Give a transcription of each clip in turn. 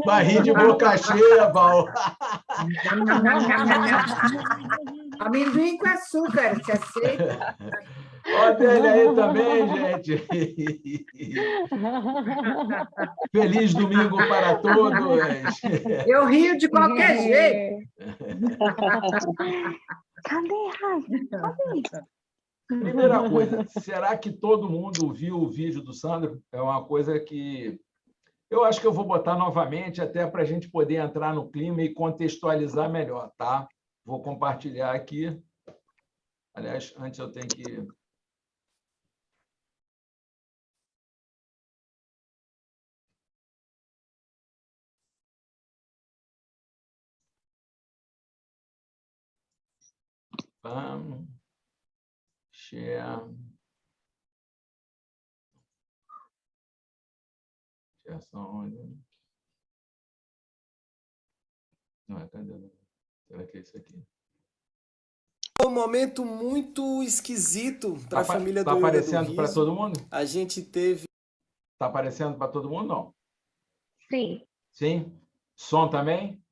Vai rir de boca cheia, Val. Amendoim com açúcar, você aceita? Olha dele aí também, gente. Feliz domingo para todos. Eu rio de qualquer jeito. Cadê? Primeira coisa, será que todo mundo viu o vídeo do Sandro? É uma coisa que eu acho que eu vou botar novamente, até para a gente poder entrar no clima e contextualizar melhor, tá? Vou compartilhar aqui. Aliás, antes eu tenho que... Share. Share onde? Não, cadê? Será que é isso aqui? Um momento muito esquisito para a família do Yoga do Riso. Tá aparecendo para todo mundo? A gente teve... Tá aparecendo para todo mundo, não? Sim. Sim? Som também?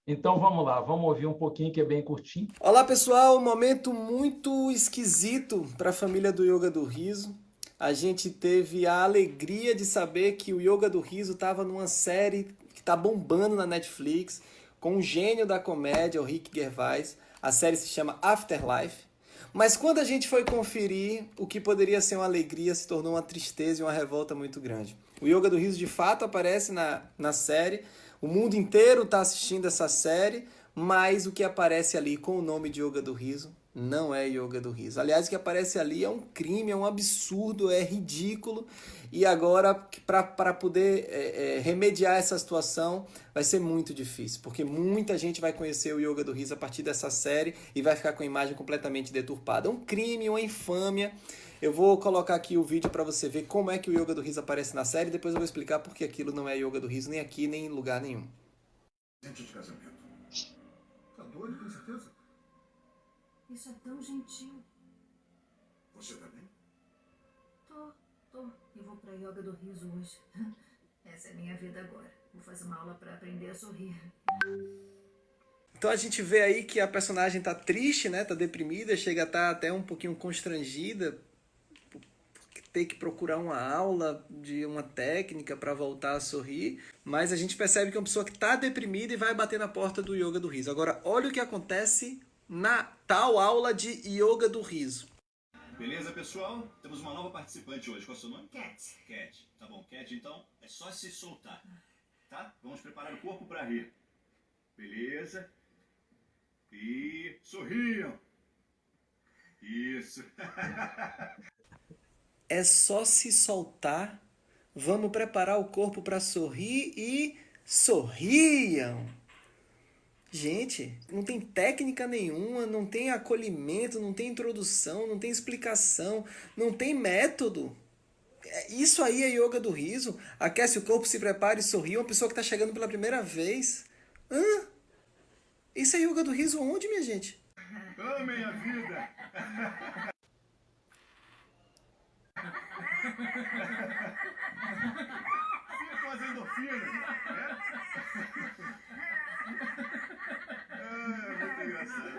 Então, vamos lá. Vamos ouvir um pouquinho, que é bem curtinho. Olá, pessoal. Um momento muito esquisito para a família do Yoga do Riso. A gente teve a alegria de saber que o Yoga do Riso estava numa série que está bombando na Netflix, com um gênio da comédia, o Rick Gervais. A série se chama Afterlife. Mas quando a gente foi conferir, o que poderia ser uma alegria se tornou uma tristeza e uma revolta muito grande. O Yoga do Riso, de fato, aparece na série. O mundo inteiro está assistindo essa série, mas o que aparece ali com o nome de Yoga do Riso não é Yoga do Riso. Aliás, o que aparece ali é um crime, é um absurdo, é ridículo. E agora, para poder remediar essa situação, vai ser muito difícil, porque muita gente vai conhecer o Yoga do Riso a partir dessa série e vai ficar com a imagem completamente deturpada. É um crime, uma infâmia. Eu vou colocar aqui o vídeo para você ver como é que o Yoga do Riso aparece na série, depois eu vou explicar por que aquilo não é Yoga do Riso, nem aqui, nem em lugar nenhum. De casamento. Tá doido, tem certeza? Isso é tão gentil. Você tá bem? Tô. Eu vou pra Yoga do Riso hoje. Essa é a minha vida agora. Vou fazer uma aula pra aprender a sorrir. Então a gente vê aí que a personagem tá triste, né? Tá deprimida, chega a estar até um pouquinho constrangida, ter que procurar uma aula de uma técnica para voltar a sorrir, mas a gente percebe que é uma pessoa que está deprimida e vai bater na porta do Yoga do Riso. Agora, olha o que acontece na tal aula de Yoga do Riso. Beleza, pessoal? Temos uma nova participante hoje. Qual é o seu nome? Cat. Cat. Tá bom, Cat, então é só se soltar, tá? Vamos preparar o corpo para rir. Beleza? E sorriam. Isso. É só se soltar, vamos preparar o corpo para sorrir e sorriam. Gente, não tem técnica nenhuma, não tem acolhimento, não tem introdução, não tem explicação, não tem método. Isso aí é Yoga do Riso. Aquece o corpo, se prepara e sorri. Uma pessoa que está chegando pela primeira vez. Isso é Yoga do Riso onde, minha gente? Amem a vida. Sim, com as endorfinas, né? Muito engraçado.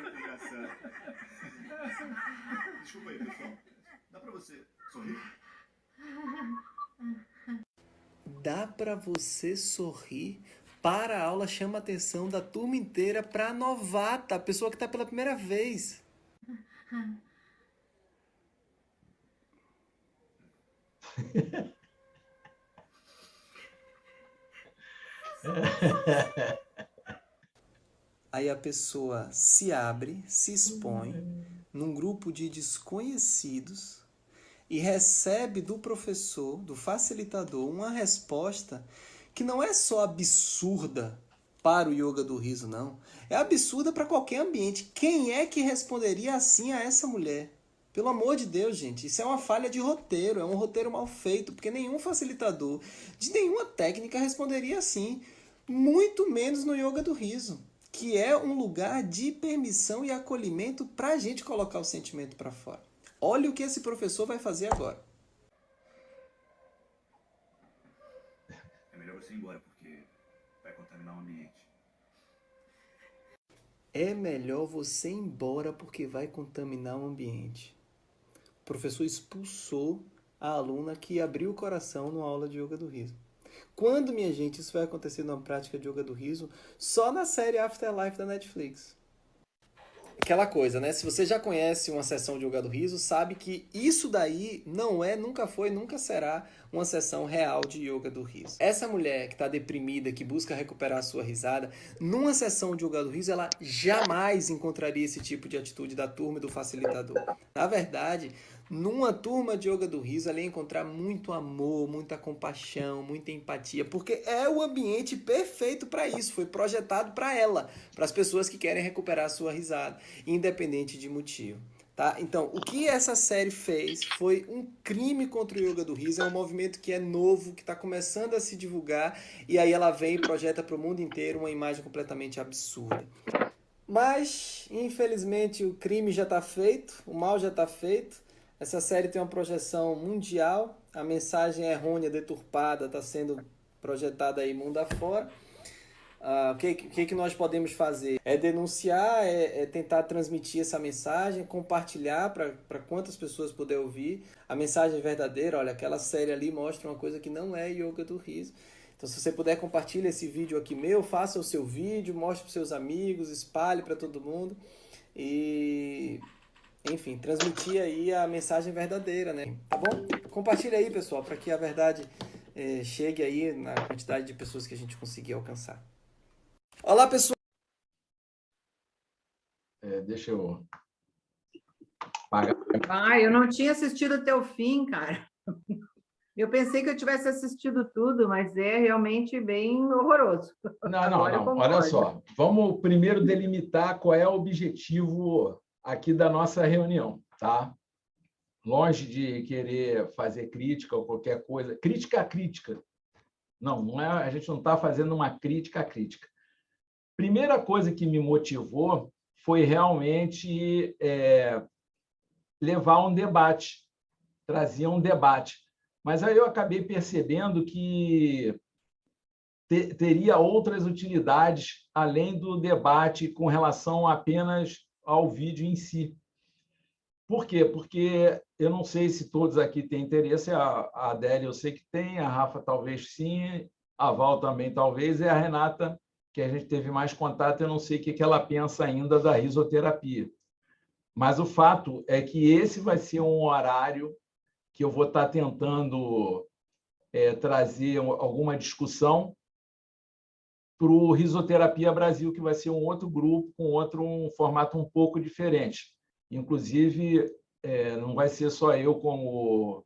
Muito engraçado. Desculpa aí, pessoal. Dá pra você sorrir? Dá pra você sorrir? Para a aula, chama a atenção da turma inteira pra novata, a pessoa que tá pela primeira vez. Aí a pessoa se abre, se expõe num grupo de desconhecidos e recebe do professor, do facilitador, uma resposta que não é só absurda para o Yoga do Riso, não. É absurda para qualquer ambiente. Quem é que responderia assim a essa mulher? Pelo amor de Deus, gente, isso é uma falha de roteiro, é um roteiro mal feito, porque nenhum facilitador de nenhuma técnica responderia assim, muito menos no Yoga do Riso, que é um lugar de permissão e acolhimento para a gente colocar o sentimento para fora. Olha o que esse professor vai fazer agora. É melhor você ir embora, porque vai contaminar o ambiente. É melhor você ir embora porque vai contaminar o ambiente. O professor expulsou a aluna que abriu o coração numa aula de Yoga do Riso. Quando, minha gente, isso vai acontecer numa prática de Yoga do Riso? Só na série Afterlife da Netflix. Aquela coisa, né? Se você já conhece uma sessão de Yoga do Riso, sabe que isso daí não é, nunca foi, nunca será uma sessão real de Yoga do Riso. Essa mulher que está deprimida, que busca recuperar a sua risada, numa sessão de Yoga do Riso, ela jamais encontraria esse tipo de atitude da turma e do facilitador. Na verdade, numa turma de Yoga do Riso, ela ia encontrar muito amor, muita compaixão, muita empatia, porque é o ambiente perfeito para isso, foi projetado para ela, para as pessoas que querem recuperar a sua risada, independente de motivo. Tá? Então, o que essa série fez foi um crime contra o Yoga do Riso, é um movimento que é novo, que está começando a se divulgar, e aí ela vem e projeta para o mundo inteiro uma imagem completamente absurda. Mas, infelizmente, o crime já está feito, o mal já está feito. Essa série tem uma projeção mundial, a mensagem errônea, deturpada, está sendo projetada aí mundo afora. O que nós podemos fazer? É denunciar, é tentar transmitir essa mensagem, compartilhar para quantas pessoas puder ouvir. A mensagem verdadeira, olha, aquela série ali mostra uma coisa que não é Yoga do Riso. Então, se você puder, compartilhe esse vídeo aqui meu, faça o seu vídeo, mostre para os seus amigos, espalhe para todo mundo. E, enfim, transmitir aí a mensagem verdadeira, né? Tá bom? Compartilhe aí, pessoal, para que a verdade chegue aí na quantidade de pessoas que a gente conseguir alcançar. Olá, pessoal! Deixa eu pagar. Eu não tinha assistido até o fim, cara. Eu pensei que eu tivesse assistido tudo, mas é realmente bem horroroso. Não. Olha só. Vamos primeiro delimitar qual é o objetivo aqui da nossa reunião, tá? Longe de querer fazer crítica ou qualquer coisa. Crítica a crítica. Não é, a gente não está fazendo uma crítica à crítica. Primeira coisa que me motivou foi realmente levar um debate, trazer um debate. Mas aí eu acabei percebendo que teria outras utilidades além do debate com relação apenas ao vídeo em si. Por quê? Porque eu não sei se todos aqui têm interesse, a Adélia eu sei que tem, a Rafa talvez sim, a Val também talvez, e a Renata, que a gente teve mais contato, eu não sei o que ela pensa ainda da risoterapia. Mas o fato é que esse vai ser um horário que eu vou estar tentando trazer alguma discussão para o Risoterapia Brasil, que vai ser um outro grupo, com um formato um pouco diferente. Inclusive, não vai ser só eu como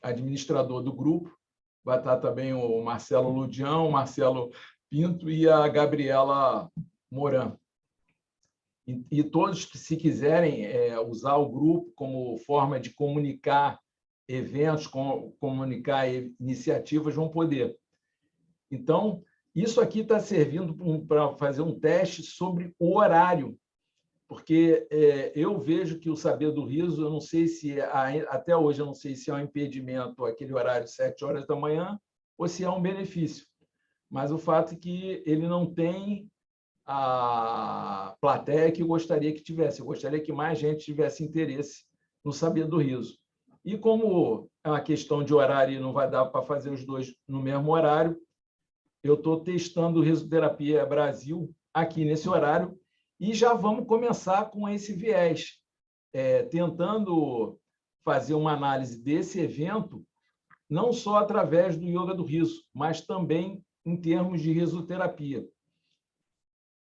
administrador do grupo, vai estar também o Marcelo Ludião, o Marcelo Pinto e a Gabriela Moran. E todos que, se quiserem usar o grupo como forma de comunicar eventos, comunicar iniciativas, vão poder. Então, isso aqui está servindo para fazer um teste sobre o horário, porque eu vejo que o Saber do Riso, eu não sei se, até hoje, eu não sei se é um impedimento aquele horário de 7 horas da manhã ou se é um benefício. Mas o fato é que ele não tem a plateia que eu gostaria que tivesse. Eu gostaria que mais gente tivesse interesse no Saber do Riso. E como é uma questão de horário e não vai dar para fazer os dois no mesmo horário, eu estou testando o Risoterapia Brasil aqui nesse horário e já vamos começar com esse viés, tentando fazer uma análise desse evento, não só através do Yoga do Riso, mas também em termos de risoterapia.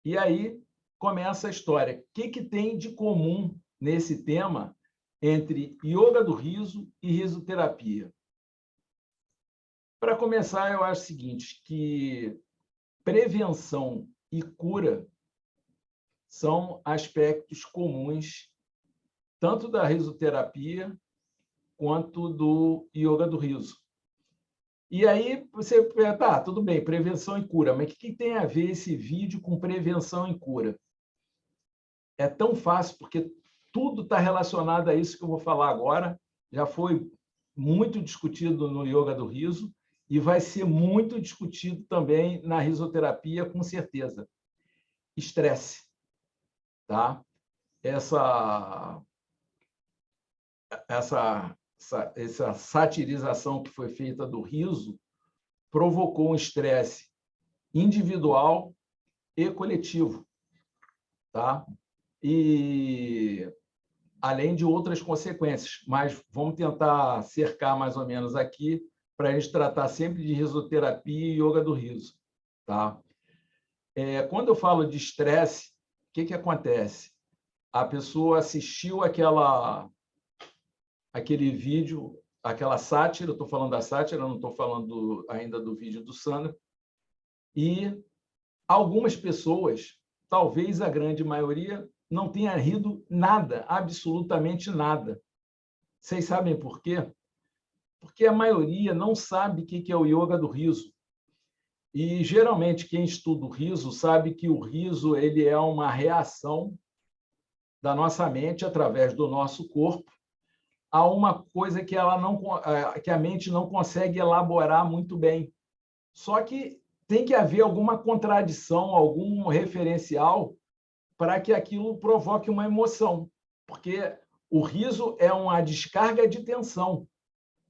E aí começa a história. O que tem de comum nesse tema entre Yoga do Riso e risoterapia? Para começar, eu acho o seguinte, que prevenção e cura são aspectos comuns tanto da risoterapia quanto do yoga do riso. E aí você pensa, tá, tudo bem, prevenção e cura, mas o que tem a ver esse vídeo com prevenção e cura? É tão fácil, porque tudo está relacionado a isso que eu vou falar agora, já foi muito discutido no yoga do riso e vai ser muito discutido também na risoterapia, com certeza. Estresse, tá? Essa satirização que foi feita do riso provocou um estresse individual e coletivo, tá? E além de outras consequências, mas vamos tentar cercar mais ou menos aqui para a gente tratar sempre de risoterapia e yoga do riso, tá? Quando eu falo de estresse, o que acontece? A pessoa assistiu aquele vídeo, aquela sátira, eu estou falando da sátira, não estou falando ainda do vídeo do Sandro, e algumas pessoas, talvez a grande maioria, não tenha rido nada, absolutamente nada. Vocês sabem por quê? Porque a maioria não sabe o que é o yoga do riso. E, geralmente, quem estuda o riso sabe que o riso ele é uma reação da nossa mente, através do nosso corpo, a uma coisa que a mente não consegue elaborar muito bem. Só que tem que haver alguma contradição, algum referencial para que aquilo provoque uma emoção, porque o riso é uma descarga de tensão.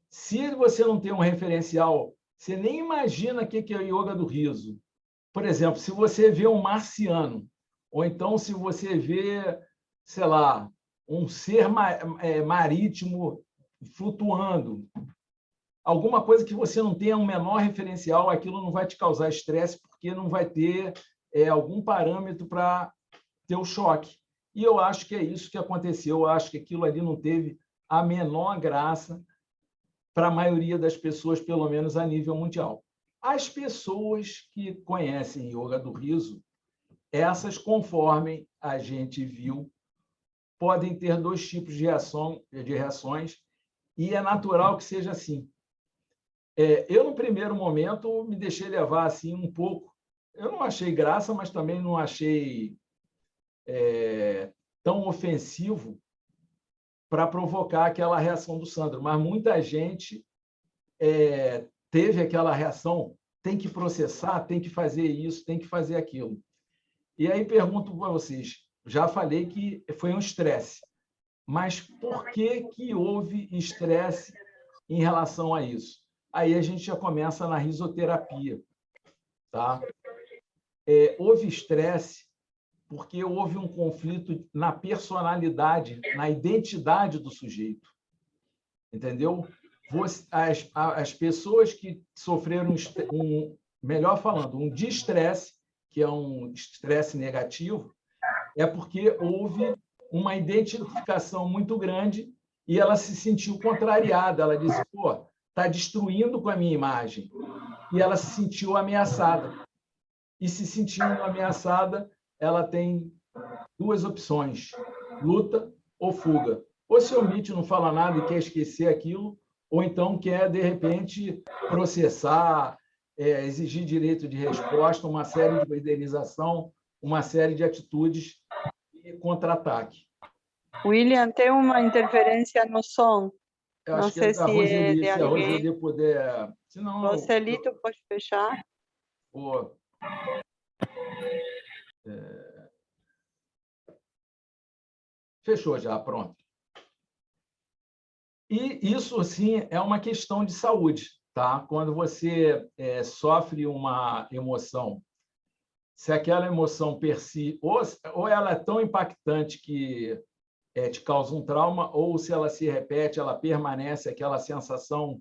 Se você não tem um referencial, você nem imagina o que é o yoga do riso. Por exemplo, se você vê um marciano, ou então se você vê, sei lá, um ser marítimo flutuando, alguma coisa que você não tenha um menor referencial, aquilo não vai te causar estresse, porque não vai ter algum parâmetro para ter o choque. E eu acho que é isso que aconteceu. Eu acho que aquilo ali não teve a menor graça para a maioria das pessoas, pelo menos a nível mundial. As pessoas que conhecem yoga do riso, essas, conforme a gente viu, podem ter dois tipos de reações, e é natural que seja assim. Eu, no primeiro momento, me deixei levar assim um pouco. Eu não achei graça, mas também não achei tão ofensivo para provocar aquela reação do Sandro. Mas muita gente teve aquela reação, tem que processar, tem que fazer isso, tem que fazer aquilo. E aí pergunto para vocês, já falei que foi um estresse, mas por que houve estresse em relação a isso? Aí a gente já começa na risoterapia, tá? Houve estresse porque houve um conflito na personalidade, na identidade do sujeito, entendeu? As pessoas que sofreram melhor falando, um distresse, que é um estresse negativo, é porque houve uma identificação muito grande e ela se sentiu contrariada. Ela disse, pô, está destruindo com a minha imagem. E ela se sentiu ameaçada. E se sentindo ameaçada, ela tem duas opções, luta ou fuga. Ou se omite, não fala nada e quer esquecer aquilo, ou então quer, de repente, processar, exigir direito de resposta, uma série de indenização, uma série de atitudes de contra-ataque. William, tem uma interferência no som. Eu não acho que sei é da se Roseli, de se a alguém. Roseli puder... Senão, Roselito, pode fechar? Fechou já, pronto. E isso, sim, é uma questão de saúde, tá? Quando você sofre uma emoção, se aquela emoção persiste, ou ela é tão impactante que te causa um trauma, ou se ela se repete, ela permanece, aquela sensação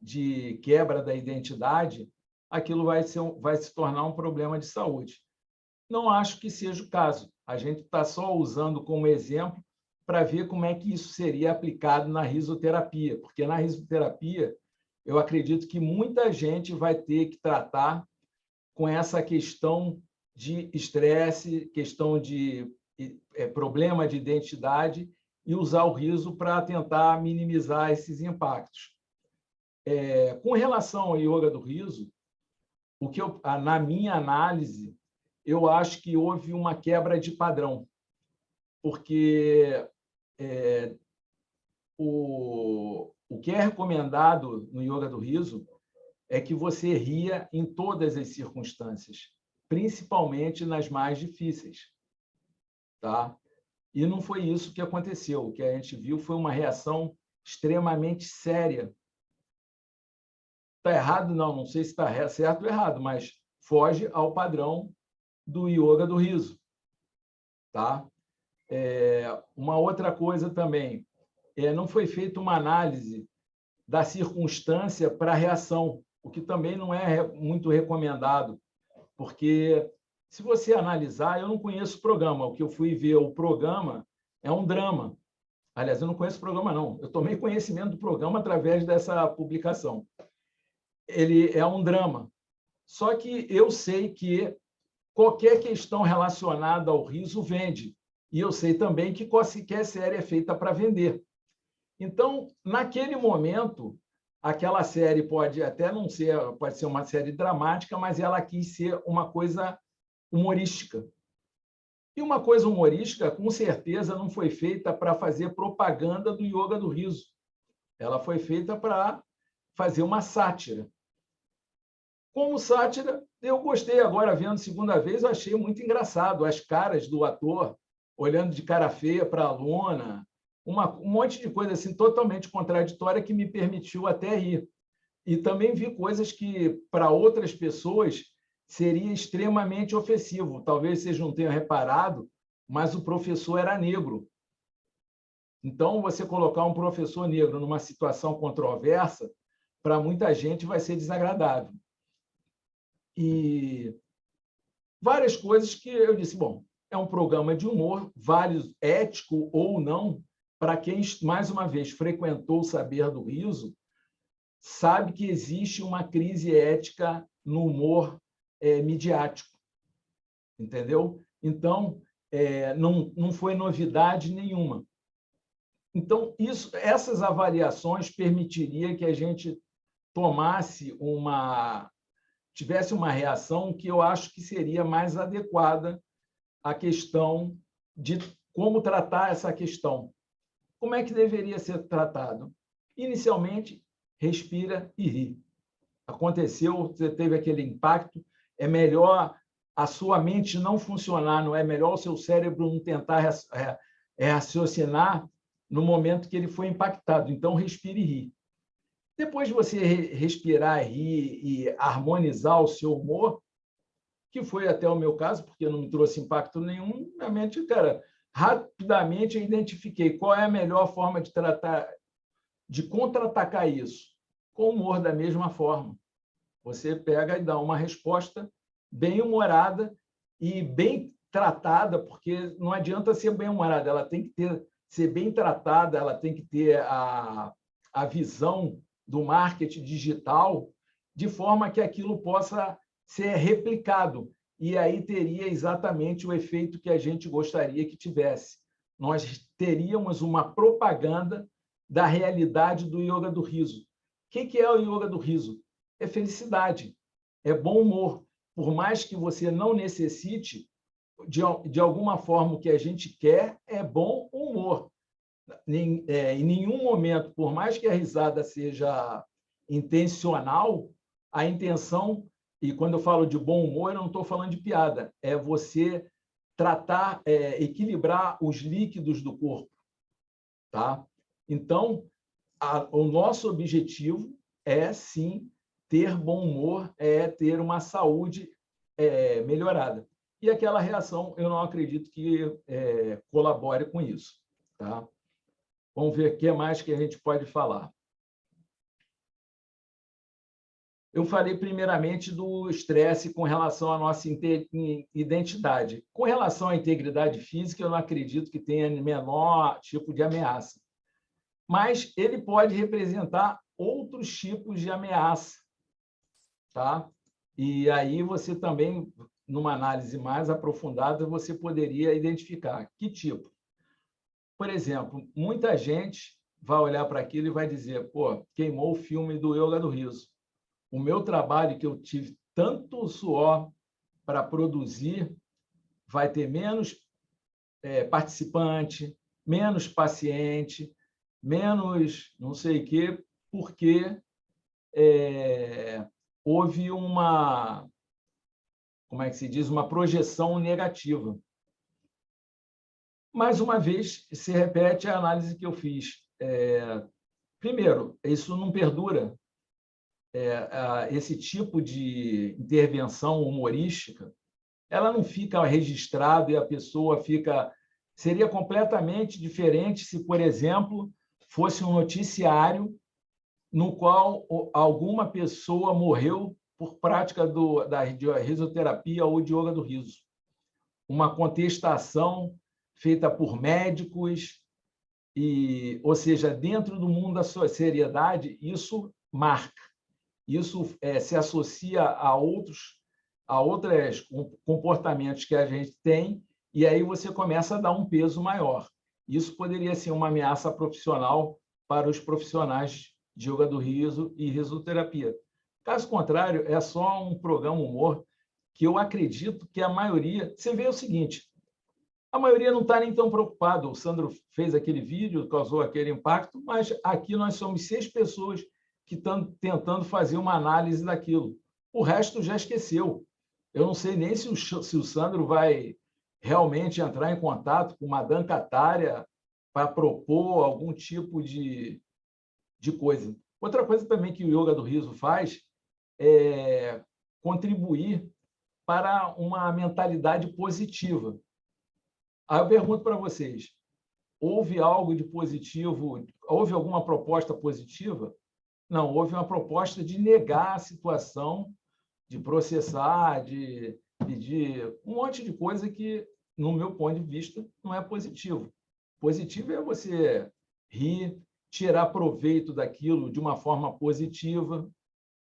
de quebra da identidade, aquilo vai se tornar um problema de saúde. Não acho que seja o caso. A gente está só usando como exemplo para ver como é que isso seria aplicado na risoterapia, porque na risoterapia eu acredito que muita gente vai ter que tratar com essa questão de estresse, questão de problema de identidade, e usar o riso para tentar minimizar esses impactos. Com relação ao yoga do riso, na minha análise, eu acho que houve uma quebra de padrão, porque o que é recomendado no yoga do riso é que você ria em todas as circunstâncias, principalmente nas mais difíceis. Tá? E não foi isso que aconteceu. O que a gente viu foi uma reação extremamente séria. Está errado? Não sei se está certo ou errado, mas foge ao padrão do yoga do riso. Tá? Uma outra coisa também, não foi feita uma análise da circunstância para a reação, o que também não é muito recomendado, porque se você analisar, eu não conheço o programa, o que eu fui ver, o programa é um drama. Aliás, eu não conheço o programa, não. Eu tomei conhecimento do programa através dessa publicação. Ele é um drama. Só que eu sei que qualquer questão relacionada ao riso vende. E eu sei também que qualquer série é feita para vender. Então, naquele momento, aquela série pode até não ser, pode ser uma série dramática, mas ela quis ser uma coisa humorística. E uma coisa humorística, com certeza, não foi feita para fazer propaganda do yoga do riso. Ela foi feita para fazer uma sátira. Como sátira, eu gostei agora, vendo segunda vez, eu achei muito engraçado as caras do ator, olhando de cara feia para a aluna, um monte de coisa assim, totalmente contraditória que me permitiu até rir. E também vi coisas que, para outras pessoas, seria extremamente ofensivo. Talvez vocês não tenham reparado, mas o professor era negro. Então, você colocar um professor negro numa situação controversa, para muita gente vai ser desagradável. E várias coisas que eu disse, bom, é um programa de humor, vários, ético ou não, para quem, mais uma vez, frequentou o saber do riso, sabe que existe uma crise ética no humor midiático. Entendeu? Então, não foi novidade nenhuma. Então, essas avaliações permitiriam que a gente tivesse uma reação que eu acho que seria mais adequada à questão de como tratar essa questão. Como é que deveria ser tratado? Inicialmente, respira e ri. Aconteceu, você teve aquele impacto, é melhor a sua mente não funcionar, não é melhor o seu cérebro não tentar raciocinar no momento que ele foi impactado. Então, respire e ri. Depois de você respirar, rir e harmonizar o seu humor, que foi até o meu caso, porque não me trouxe impacto nenhum, na mente, cara, rapidamente eu identifiquei qual é a melhor forma de contra-atacar isso. Com humor da mesma forma. Você pega e dá uma resposta bem humorada e bem tratada, porque não adianta ser bem humorada, ela tem que ser bem tratada, ela tem que ter a visão do marketing digital, de forma que aquilo possa ser replicado. E aí teria exatamente o efeito que a gente gostaria que tivesse. Nós teríamos uma propaganda da realidade do yoga do riso. O que é o yoga do riso? É felicidade, é bom humor. Por mais que você não necessite, de alguma forma, o que a gente quer é bom humor. Em nenhum momento, por mais que a risada seja intencional, a intenção, e quando eu falo de bom humor, eu não estou falando de piada, é você tratar, equilibrar os líquidos do corpo. Tá? Então, o nosso objetivo é, sim, ter bom humor, é ter uma saúde melhorada. E aquela reação, eu não acredito que colabore com isso. Tá? Vamos ver o que mais que a gente pode falar. Eu falei primeiramente do estresse com relação à nossa identidade. Com relação à integridade física, eu não acredito que tenha menor tipo de ameaça. Mas ele pode representar outros tipos de ameaça. Tá? E aí você também, numa análise mais aprofundada, você poderia identificar que tipo. por exemplo, muita gente vai olhar para aquilo e vai dizer, pô, queimou o filme do Yoga do Riso. O meu trabalho, que eu tive tanto suor para produzir, vai ter menos participante, menos paciente, menos não sei o quê, porque houve uma, como é que se diz, uma projeção negativa. Mais uma vez, se repete a análise que eu fiz. Primeiro, isso não perdura. Esse tipo de intervenção humorística, ela não fica registrada e a pessoa fica... Seria completamente diferente se, por exemplo, fosse um noticiário no qual alguma pessoa morreu por prática da risoterapia ou de yoga do riso. Uma contestação feita por médicos, ou seja, dentro do mundo da seriedade, isso marca. Isso se associa a outros comportamentos que a gente tem, e aí você começa a dar um peso maior. Isso poderia ser uma ameaça profissional para os profissionais de yoga do riso e risoterapia. Caso contrário, é só um programa humor que eu acredito que a maioria... Você vê o seguinte, a maioria não está nem tão preocupada. O Sandro fez aquele vídeo, causou aquele impacto, mas aqui nós somos 6 pessoas que estão tentando fazer uma análise daquilo. O resto já esqueceu. Eu não sei nem se o Sandro vai realmente entrar em contato com uma Dancatária para propor algum tipo de coisa. Outra coisa também que o Yoga do Riso faz é contribuir para uma mentalidade positiva. Aí eu pergunto para vocês, houve algo de positivo? Houve alguma proposta positiva? Não, houve uma proposta de negar a situação, de processar, de pedir um monte de coisa que, no meu ponto de vista, não é positivo. Positivo é você rir, tirar proveito daquilo de uma forma positiva,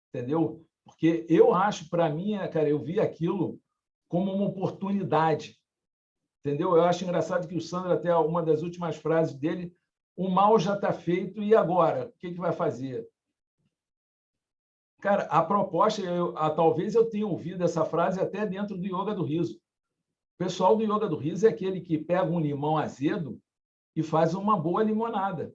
entendeu? Porque eu acho, para mim, cara, eu vi aquilo como uma oportunidade, entendeu? Eu acho engraçado que o Sandro, até uma das últimas frases dele, o mal já está feito, e agora? O que vai fazer? Cara, a proposta, talvez eu tenha ouvido essa frase até dentro do Yoga do Riso. O pessoal do Yoga do Riso é aquele que pega um limão azedo e faz uma boa limonada.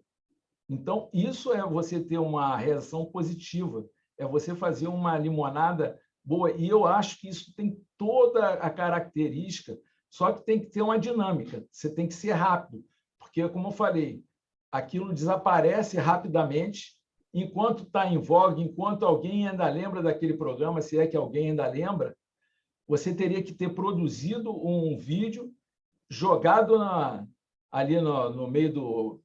Então, isso é você ter uma reação positiva, é você fazer uma limonada boa. E eu acho que isso tem toda a característica, só que tem que ter uma dinâmica, você tem que ser rápido, porque, como eu falei, aquilo desaparece rapidamente, enquanto está em voga, enquanto alguém ainda lembra daquele programa, se é que alguém ainda lembra, você teria que ter produzido um vídeo jogado ali no meio do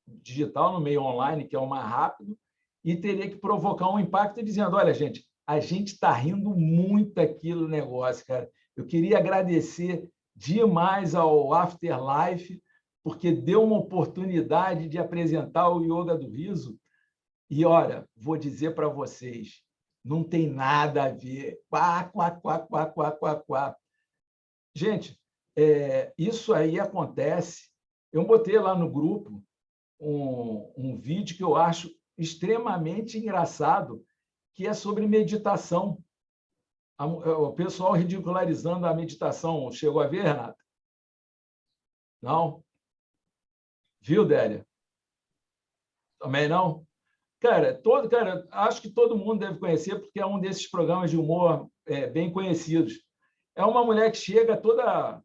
digital, no meio online, que é o mais rápido, e teria que provocar um impacto dizendo, olha, gente, a gente está rindo muito aqui no negócio, cara. Eu queria agradecer demais ao Afterlife, porque deu uma oportunidade de apresentar o Yoga do Riso. E, olha, vou dizer para vocês, não tem nada a ver. Quá, quá, quá, quá, quá, quá, quá. Gente, isso aí acontece. Eu botei lá no grupo um vídeo que eu acho extremamente engraçado, que é sobre meditação. O pessoal ridicularizando a meditação. Chegou a ver, Renata? Não? Viu, Délia? Também não? Cara, acho que todo mundo deve conhecer, porque é um desses programas de humor bem conhecidos. É uma mulher que chega toda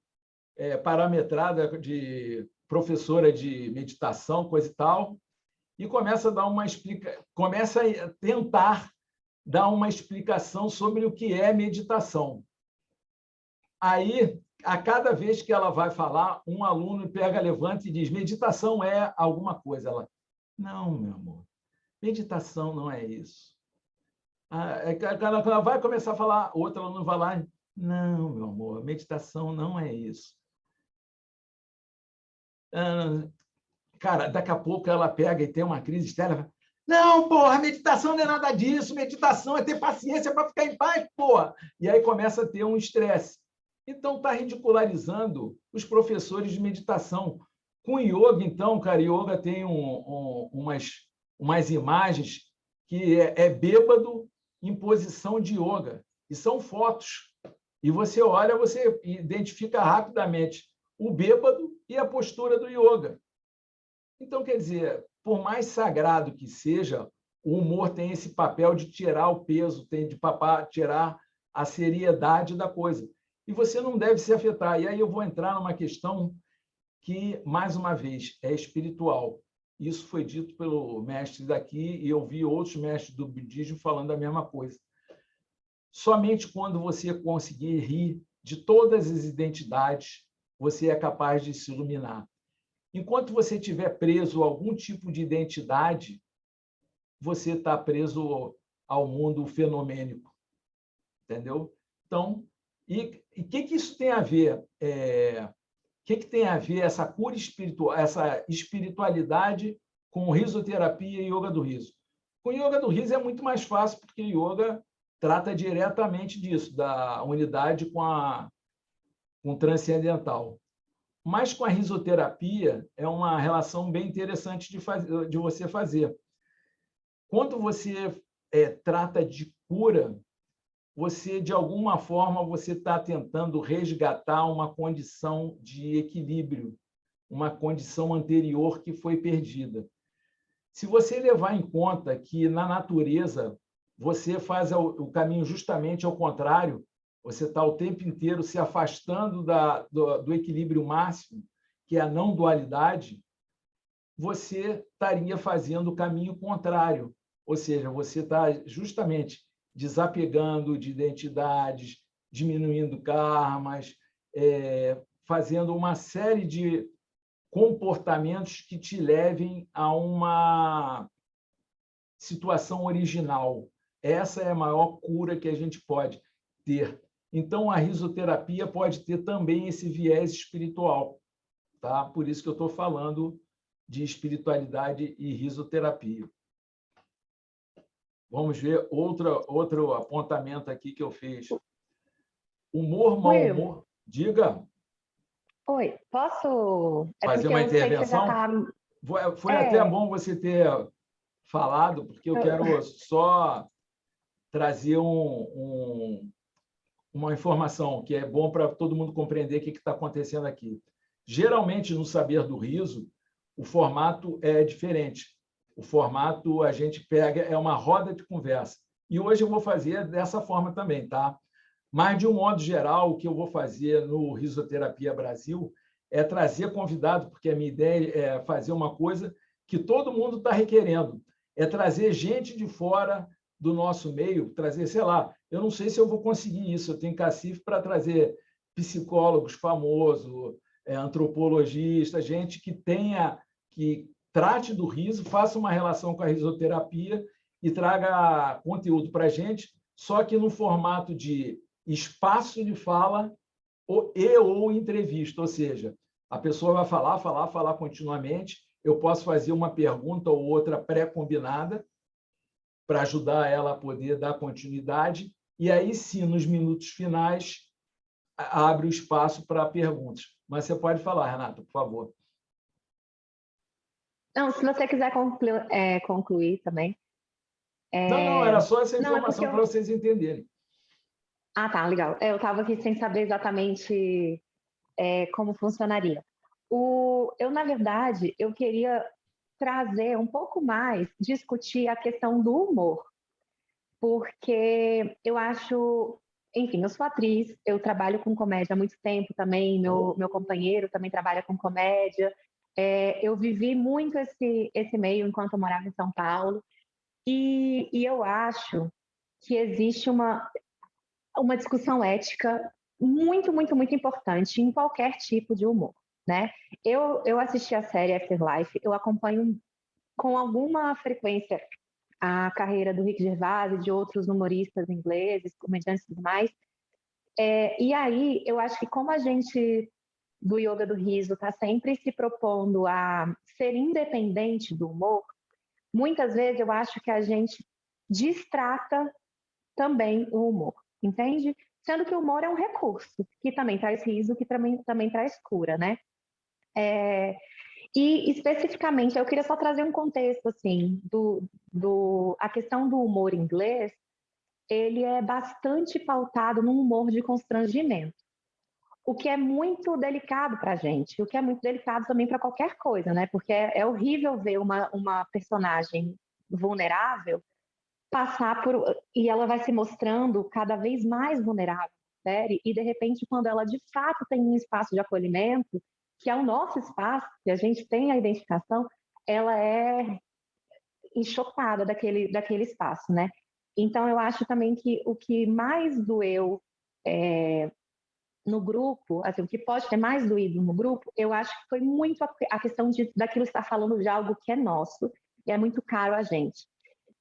parametrada de professora de meditação, coisa e tal, e começa a tentar dar uma explicação sobre o que é meditação. Aí, a cada vez que ela vai falar, um aluno pega, levanta e diz, meditação é alguma coisa. Ela, não, meu amor, meditação não é isso. Ela vai começar a falar, outro aluno vai lá, não, meu amor, meditação não é isso. Cara, daqui a pouco ela pega e tem uma crise histérica. Não, porra, meditação não é nada disso, meditação é ter paciência para ficar em paz, porra. E aí começa a ter um estresse. Então, está ridicularizando os professores de meditação. Com yoga, então, cara, yoga tem umas imagens que é bêbado em posição de yoga, e são fotos. E você olha, você identifica rapidamente o bêbado e a postura do yoga. Então, quer dizer, por mais sagrado que seja, o humor tem esse papel de tirar o peso, tem de tirar a seriedade da coisa. E você não deve se afetar. E aí eu vou entrar numa questão que, mais uma vez, é espiritual. Isso foi dito pelo mestre daqui, e eu vi outros mestres do budismo falando a mesma coisa. Somente quando você conseguir rir de todas as identidades, você é capaz de se iluminar. Enquanto você estiver preso a algum tipo de identidade, você está preso ao mundo fenomênico. Entendeu? Então, e o que isso tem a ver? O que tem a ver essa cura espiritual, essa espiritualidade com risoterapia e yoga do riso? Com yoga do riso é muito mais fácil, porque yoga trata diretamente disso, da unidade com o transcendental. Mas com a risoterapia é uma relação bem interessante de você fazer. Quando você trata de cura, você, de alguma forma, você está tentando resgatar uma condição de equilíbrio, uma condição anterior que foi perdida. Se você levar em conta que, na natureza, você faz o caminho justamente ao contrário, você está o tempo inteiro se afastando do equilíbrio máximo, que é a não dualidade, você estaria fazendo o caminho contrário. Ou seja, você está justamente desapegando de identidades, diminuindo karmas, fazendo uma série de comportamentos que te levem a uma situação original. Essa é a maior cura que a gente pode ter. Então, a risoterapia pode ter também esse viés espiritual. Tá? Por isso que eu estou falando de espiritualidade e risoterapia. Vamos ver outro apontamento aqui que eu fiz. Humor, mau humor. Diga. Oi, posso... Fazer uma intervenção? Foi até bom você ter falado, porque eu quero só trazer uma informação que é bom para todo mundo compreender o que está acontecendo aqui. Geralmente, no Saber do Riso, o formato é diferente. O formato a gente pega, é uma roda de conversa. E hoje eu vou fazer dessa forma também, tá? Mas, de um modo geral, o que eu vou fazer no Risoterapia Brasil é trazer convidado, porque a minha ideia é fazer uma coisa que todo mundo está requerendo, é trazer gente de fora do nosso meio, trazer, sei lá, eu não sei se eu vou conseguir isso, eu tenho cacife para trazer psicólogos famosos, antropologistas, gente que trate do riso, faça uma relação com a risoterapia e traga conteúdo para a gente, só que no formato de espaço de fala ou entrevista, ou seja, a pessoa vai falar continuamente, eu posso fazer uma pergunta ou outra pré-combinada para ajudar ela a poder dar continuidade, e aí sim, nos minutos finais, abre o espaço para perguntas. Mas você pode falar, Renata, por favor. Não, se você quiser concluir também. Não, era só essa informação para vocês entenderem. Ah, tá, legal. Eu estava aqui sem saber exatamente como funcionaria. Na verdade, eu queria trazer um pouco mais, discutir a questão do humor, porque eu acho, enfim, eu sou atriz, eu trabalho com comédia há muito tempo também, meu companheiro também trabalha com comédia, eu vivi muito esse meio enquanto eu morava em São Paulo, e eu acho que existe uma discussão ética muito, muito, muito importante em qualquer tipo de humor, né? Eu assisti a série Afterlife, eu acompanho com alguma frequência a carreira do Rick Gervais e de outros humoristas ingleses, comediantes e tudo mais. E aí, eu acho que como a gente do Yoga do Riso está sempre se propondo a ser independente do humor, muitas vezes eu acho que a gente distrata também o humor, entende? Sendo que o humor é um recurso, que também traz riso, que também traz cura, né? E, especificamente, eu queria só trazer um contexto, assim, a questão do humor inglês, ele é bastante pautado num humor de constrangimento, o que é muito delicado para a gente, o que é muito delicado também para qualquer coisa, né? Porque é horrível ver uma personagem vulnerável passar por... E ela vai se mostrando cada vez mais vulnerável na série, e de repente, quando ela de fato tem um espaço de acolhimento, que é o nosso espaço, que a gente tem a identificação, ela é enxotada daquele espaço, né? Então, eu acho também que o que mais doeu no grupo, assim, o que pode ter mais doído no grupo, eu acho que foi muito a questão daquilo estar falando de algo que é nosso e é muito caro a gente.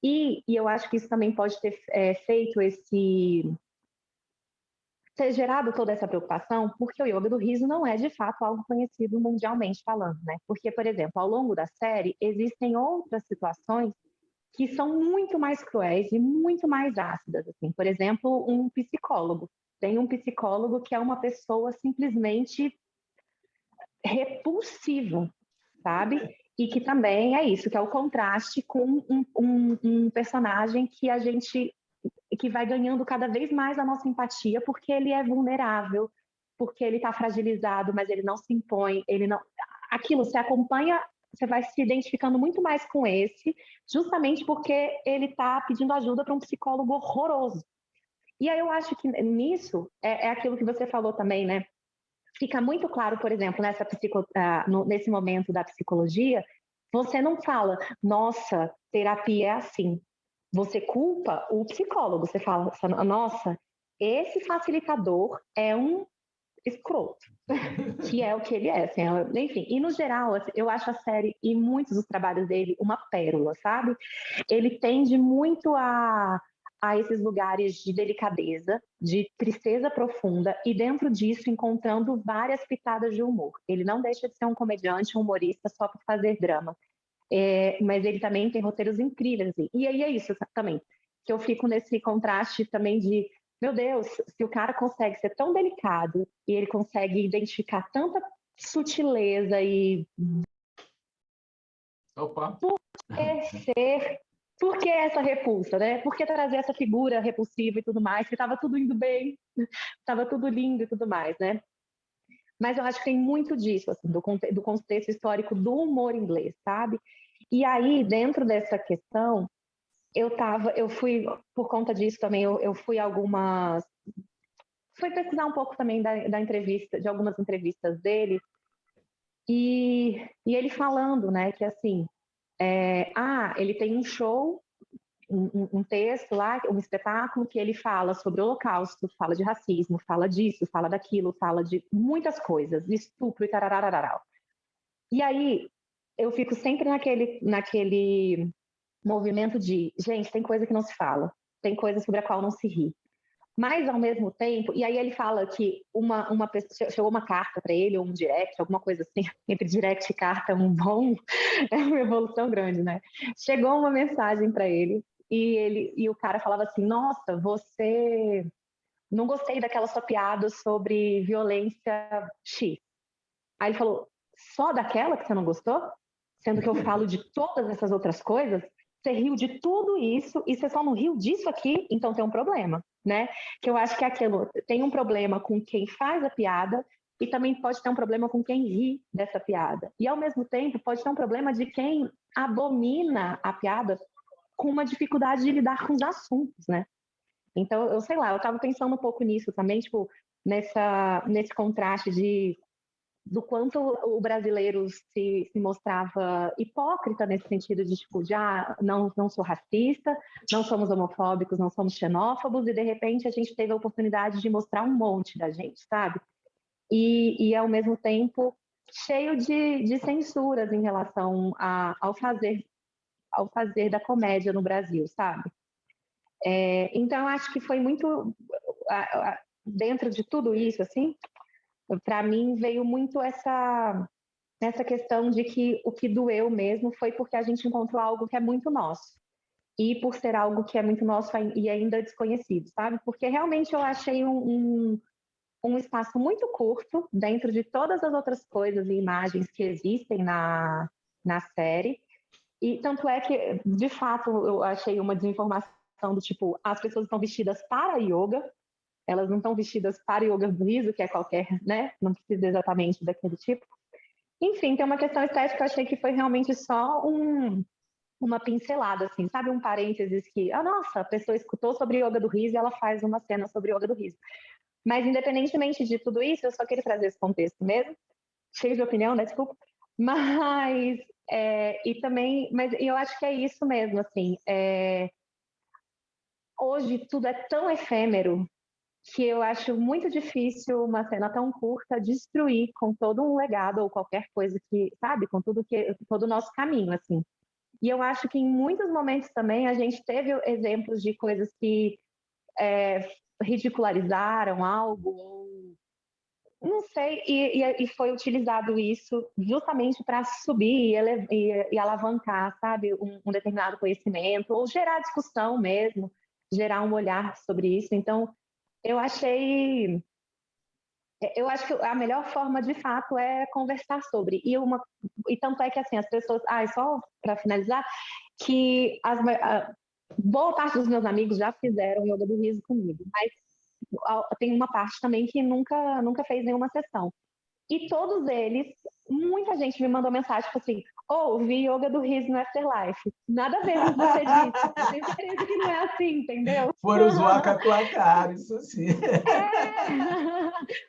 E eu acho que isso também pode ter feito ter gerado toda essa preocupação, porque o yoga do riso não é, de fato, algo conhecido mundialmente falando, né? Porque, por exemplo, ao longo da série, existem outras situações que são muito mais cruéis e muito mais ácidas, assim. Por exemplo, um psicólogo. Tem um psicólogo que é uma pessoa simplesmente repulsiva, sabe? E que também é isso, que é o contraste com um personagem que vai ganhando cada vez mais a nossa empatia, porque ele é vulnerável, porque ele está fragilizado, mas ele não se impõe, ele não... Aquilo, você acompanha, você vai se identificando muito mais com esse, justamente porque ele está pedindo ajuda para um psicólogo horroroso. E aí eu acho que nisso, é aquilo que você falou também, né? Fica muito claro, por exemplo, nesse momento da psicologia, você não fala, nossa, terapia é assim. Você culpa o psicólogo, você fala, nossa, esse facilitador é um escroto, que é o que ele é. Assim, enfim, e no geral, assim, eu acho a série e muitos dos trabalhos dele uma pérola, sabe? Ele tende muito a esses lugares de delicadeza, de tristeza profunda, e dentro disso encontrando várias pitadas de humor. Ele não deixa de ser um comediante, um humorista só para fazer drama. Mas ele também tem roteiros incríveis. Assim. E aí é isso também, que eu fico nesse contraste também de, meu Deus, se o cara consegue ser tão delicado e ele consegue identificar tanta sutileza e Opa! Por que essa repulsa, né? Por que trazer essa figura repulsiva e tudo mais, que estava tudo indo bem, estava tudo lindo e tudo mais, né? Mas eu acho que tem muito disso, assim, do contexto histórico do humor inglês, sabe? E aí, dentro dessa questão, eu fui, por conta disso também, eu fui fui pesquisar um pouco também da entrevista, de algumas entrevistas dele, e ele falando, né, que assim, ele tem um show, um texto lá, um espetáculo que ele fala sobre o Holocausto, fala de racismo, fala disso, fala daquilo, fala de muitas coisas, de estupro e tararararau. E aí eu fico sempre naquele movimento de, gente, tem coisa que não se fala, tem coisa sobre a qual não se ri. Mas, ao mesmo tempo, e aí ele fala que uma pessoa, chegou uma carta para ele, ou um direct, alguma coisa assim, entre direct e carta, é uma evolução grande, né? Chegou uma mensagem para ele, e o cara falava assim, nossa, você... Não gostei daquela sua piada sobre violência X. Aí ele falou, só daquela que você não gostou? Sendo que eu falo de todas essas outras coisas? Você riu de tudo isso e você só não riu disso aqui? Então tem um problema, né? Que eu acho que é aquilo, tem um problema com quem faz a piada e também pode ter um problema com quem ri dessa piada. E, ao mesmo tempo, pode ter um problema de quem abomina a piada com uma dificuldade de lidar com os assuntos, né? Então, eu sei lá, eu estava pensando um pouco nisso também, tipo, nesse contraste do quanto o brasileiro se mostrava hipócrita nesse sentido de, tipo, não sou racista, não somos homofóbicos, não somos xenófobos, e de repente a gente teve a oportunidade de mostrar um monte da gente, sabe? E ao mesmo tempo, cheio de censuras em relação ao fazer da comédia no Brasil, sabe? Então, eu acho que foi muito... dentro de tudo isso, assim, para mim veio muito essa questão de que o que doeu mesmo foi porque a gente encontrou algo que é muito nosso. E por ser algo que é muito nosso e ainda desconhecido, sabe? Porque realmente eu achei um espaço muito curto dentro de todas as outras coisas e imagens que existem na série. E tanto é que, de fato, eu achei uma desinformação do tipo, as pessoas estão vestidas para yoga, elas não estão vestidas para yoga do riso, que é qualquer, né? Não precisa exatamente daquele tipo. Enfim, tem uma questão estética que eu achei que foi realmente só uma pincelada, assim, sabe? Um parênteses que, nossa, a pessoa escutou sobre yoga do riso e ela faz uma cena sobre yoga do riso. Mas, independentemente de tudo isso, eu só queria trazer esse contexto mesmo, cheio de opinião, né? Desculpa. Mas, e também, mas eu acho que é isso mesmo, assim, hoje tudo é tão efêmero que eu acho muito difícil uma cena tão curta destruir com todo um legado ou qualquer coisa que, sabe, com todo o nosso caminho, assim. E eu acho que em muitos momentos também a gente teve exemplos de coisas que ridicularizaram algo, ou não sei, e foi utilizado isso justamente para subir e alavancar, sabe, um determinado conhecimento, ou gerar discussão mesmo, gerar um olhar sobre isso. Então, eu acho que a melhor forma, de fato, é conversar sobre. E tanto é que, assim, as pessoas... só para finalizar, que boa parte dos meus amigos já fizeram yoga do riso comigo, mas tem uma parte também que nunca fez nenhuma sessão. E todos eles, muita gente me mandou mensagem, tipo assim, vi yoga do riso no Afterlife. Nada a ver com o que você disse. Eu tenho certeza que não é assim, entendeu? Foram zoar com a tua cara, isso sim.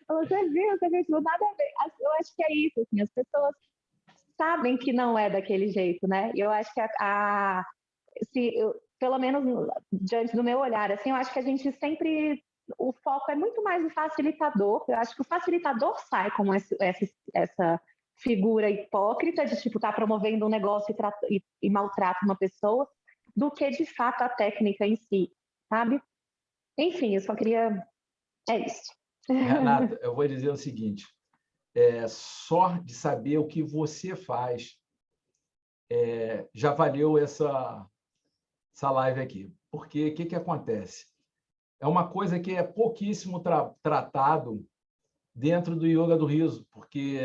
Você viu, nada a ver. Eu acho que é isso, assim, as pessoas sabem que não é daquele jeito, né? E eu acho que pelo menos diante do meu olhar, assim, eu acho que a gente sempre... O foco é muito mais no facilitador. Eu acho que o facilitador sai como essa figura hipócrita de, tipo, tá promovendo um negócio e maltrata uma pessoa, do que, de fato, a técnica em si, sabe? Enfim, eu só queria... É isso. Renata, eu vou dizer o seguinte, só de saber o que você faz já valeu essa live aqui. Porque o que acontece? É uma coisa que é pouquíssimo tratado dentro do yoga do riso, porque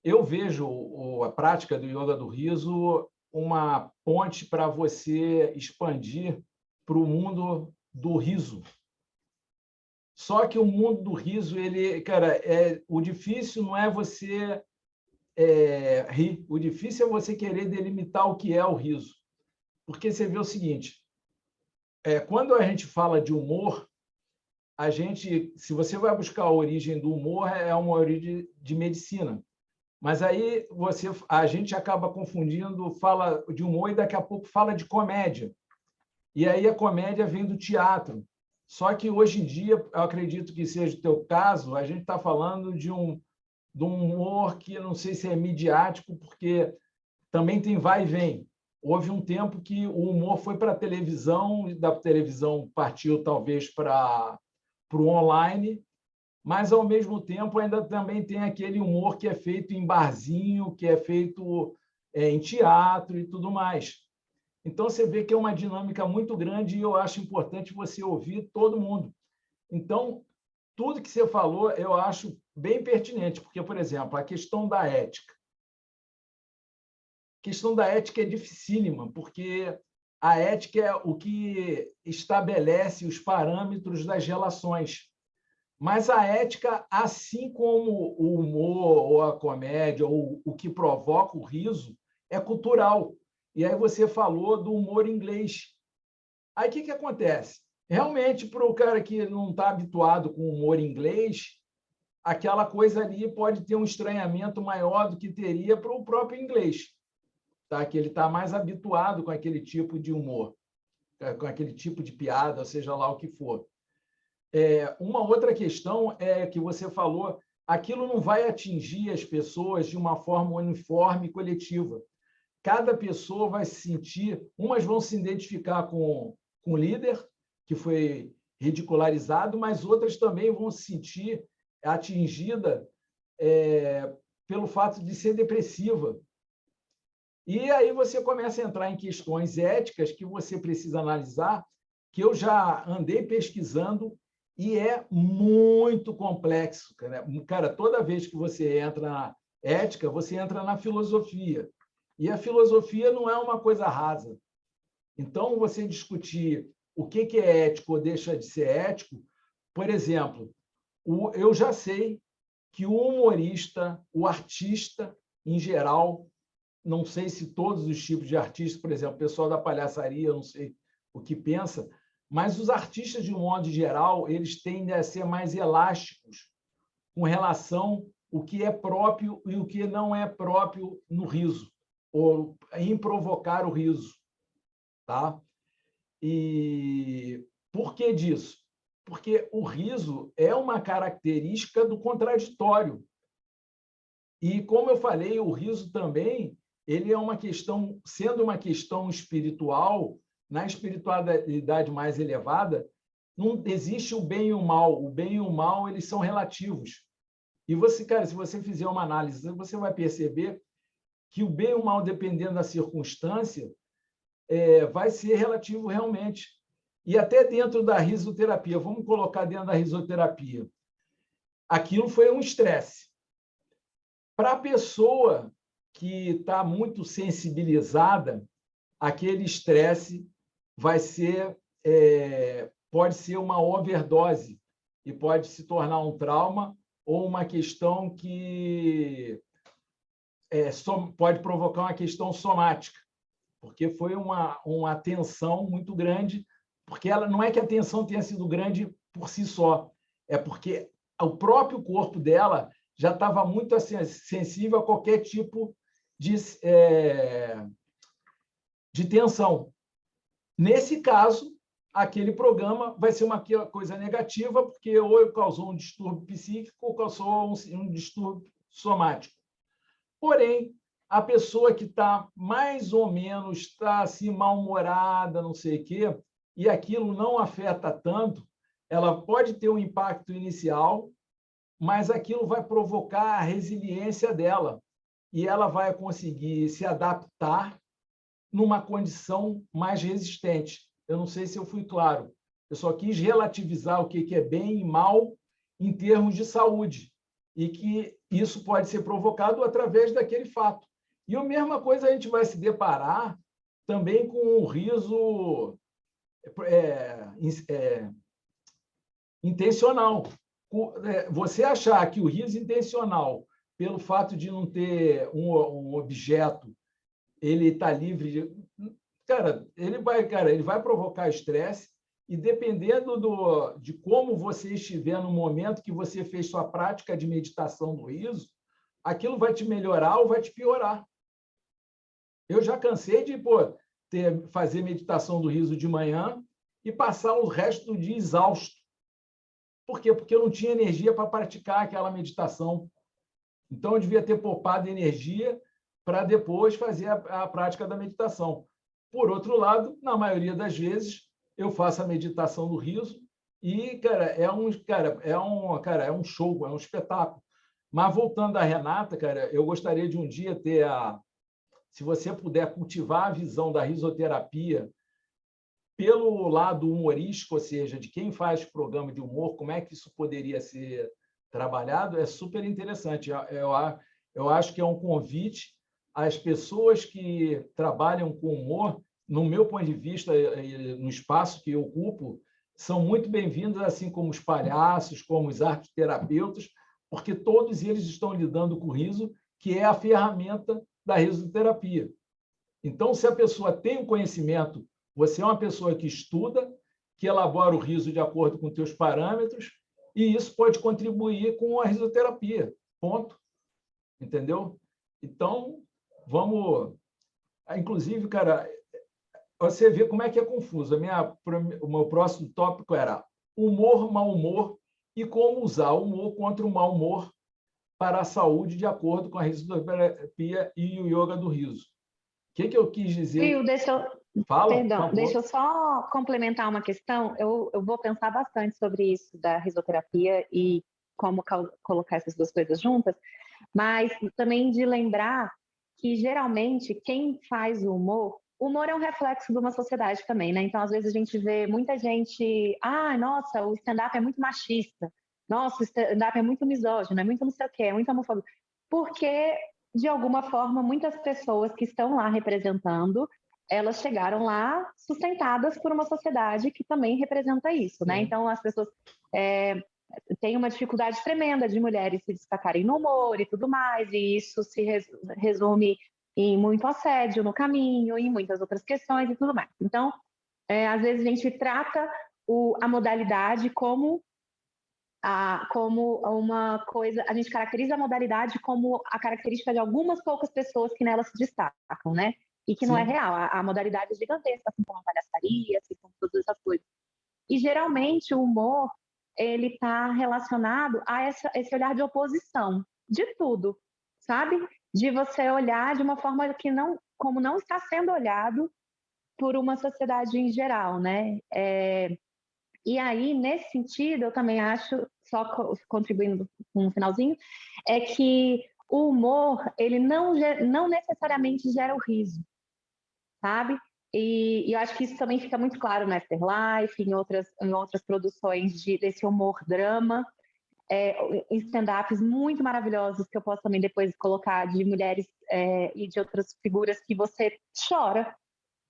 eu vejo a prática do yoga do riso uma ponte para você expandir para o mundo do riso. Só que o mundo do riso, o difícil não é você rir, o difícil é você querer delimitar o que é o riso. Porque você vê o seguinte, quando a gente fala de humor, se você vai buscar a origem do humor, é uma origem de medicina. Mas aí a gente acaba confundindo, fala de humor e daqui a pouco fala de comédia. E aí a comédia vem do teatro. Só que hoje em dia, eu acredito que seja o teu caso, a gente está falando de um humor que não sei se é midiático, porque também tem vai e vem. Houve um tempo que o humor foi para a televisão, e da televisão partiu talvez para o online, mas, ao mesmo tempo, ainda também tem aquele humor que é feito em barzinho, que é feito em teatro e tudo mais. Então, você vê que é uma dinâmica muito grande e eu acho importante você ouvir todo mundo. Então, tudo que você falou, eu acho bem pertinente, porque, por exemplo, a questão da ética. A questão da ética é dificílima, porque a ética é o que estabelece os parâmetros das relações. Mas a ética, assim como o humor ou a comédia, ou o que provoca o riso, é cultural. E aí você falou do humor inglês. Aí o que acontece? Realmente, para o cara que não está habituado com o humor inglês, aquela coisa ali pode ter um estranhamento maior do que teria para o próprio inglês, tá? Que ele está mais habituado com aquele tipo de humor, com aquele tipo de piada, ou seja lá o que for. Uma outra questão é que você falou, aquilo não vai atingir as pessoas de uma forma uniforme e coletiva. Cada pessoa vai se sentir, umas vão se identificar com o líder, que foi ridicularizado, mas outras também vão se sentir atingida pelo fato de ser depressiva. E aí você começa a entrar em questões éticas que você precisa analisar, que eu já andei pesquisando, E é muito complexo. Cara, toda vez que você entra na ética, você entra na filosofia. E a filosofia não é uma coisa rasa. Então, você discutir o que é ético ou deixa de ser ético, por exemplo, eu já sei que o humorista, o artista, em geral, não sei se todos os tipos de artistas, por exemplo, o pessoal da palhaçaria, eu não sei o que pensa, mas os artistas, de um modo geral, eles tendem a ser mais elásticos com relação ao que é próprio e o que não é próprio no riso, ou em provocar o riso. Tá? E por que disso? Porque o riso é uma característica do contraditório. E, como eu falei, o riso também ele é uma questão, sendo uma questão espiritual, na espiritualidade mais elevada, não existe o bem e o mal. O bem e o mal eles são relativos. E você, cara, se você fizer uma análise, você vai perceber que o bem e o mal, dependendo da circunstância, vai ser relativo realmente. E até dentro da risoterapia, vamos colocar dentro da risoterapia, aquilo foi um estresse. Para a pessoa que está muito sensibilizada, aquele estresse pode ser uma overdose e pode se tornar um trauma ou uma questão que pode provocar uma questão somática, porque foi uma tensão muito grande, porque ela não é que a tensão tenha sido grande por si só, é porque o próprio corpo dela já estava muito sensível a qualquer tipo de tensão. Nesse caso, aquele programa vai ser uma coisa negativa, porque ou causou um distúrbio psíquico ou causou um distúrbio somático. Porém, a pessoa que está mais ou menos está assim, mal-humorada, não sei o quê, e aquilo não afeta tanto, ela pode ter um impacto inicial, mas aquilo vai provocar a resiliência dela e ela vai conseguir se adaptar numa condição mais resistente. Eu não sei se eu fui claro. Eu só quis relativizar o que é bem e mal em termos de saúde e que isso pode ser provocado através daquele fato. E a mesma coisa a gente vai se deparar também com o riso intencional. Você achar que o riso intencional, pelo fato de não ter um objeto, ele está livre de... ele vai provocar estresse e, dependendo de como você estiver no momento que você fez sua prática de meditação do riso, aquilo vai te melhorar ou vai te piorar. Eu já cansei de fazer meditação do riso de manhã e passar o resto do dia exausto. Por quê? Porque eu não tinha energia para praticar aquela meditação. Então, eu devia ter poupado energia para depois fazer a prática da meditação. Por outro lado, na maioria das vezes, eu faço a meditação do riso e, é um show, é um espetáculo. Mas, voltando à Renata, eu gostaria de um dia ter se você puder cultivar a visão da risoterapia pelo lado humorístico, ou seja, de quem faz programa de humor, como é que isso poderia ser trabalhado, é super interessante. Eu acho que é um convite às pessoas que trabalham com humor, no meu ponto de vista, no espaço que eu ocupo, são muito bem-vindos, assim como os palhaços, como os arteterapeutas, porque todos eles estão lidando com o riso, que é a ferramenta da risoterapia. Então, se a pessoa tem um conhecimento, você é uma pessoa que estuda, que elabora o riso de acordo com os teus parâmetros, e isso pode contribuir com a risoterapia. Ponto. Entendeu? Então, vamos... Inclusive, você vê como é que é confuso. O meu próximo tópico era humor, mau humor e como usar o humor contra o mau humor para a saúde de acordo com a risoterapia e o yoga do riso. O que eu quis dizer? Will, Fala, Perdão, deixa eu só complementar uma questão. Eu vou pensar bastante sobre isso da risoterapia e como colocar essas duas coisas juntas, mas também de lembrar que, geralmente, quem faz o humor, o humor é um reflexo de uma sociedade também, né? Então, às vezes, a gente vê muita gente... Ah, nossa, o stand-up é muito machista. Nossa, o stand-up é muito misógino, é muito não sei o quê, é muito homofóbico. Porque, de alguma forma, muitas pessoas que estão lá representando, elas chegaram lá sustentadas por uma sociedade que também representa isso, né? Então, as pessoas têm uma dificuldade tremenda de mulheres se destacarem no humor e tudo mais, e isso se resume em muito assédio no caminho, e muitas outras questões e tudo mais. Então, às vezes a gente trata a modalidade como uma coisa, a gente caracteriza a modalidade como a característica de algumas poucas pessoas que nela se destacam, né? E que não é real. A modalidade é gigantesca, assim como a palhaçaria, assim como todas essas coisas. E geralmente o humor, ele está relacionado a esse olhar de oposição de tudo, sabe? De você olhar de uma forma que como não está sendo olhado por uma sociedade em geral, né? E aí, nesse sentido, eu também acho, só contribuindo com um finalzinho, é que o humor, ele não necessariamente gera o riso, sabe? E eu acho que isso também fica muito claro no Afterlife, em outras produções desse humor-drama, em stand-ups muito maravilhosos, que eu posso também depois colocar, de mulheres e de outras figuras que você chora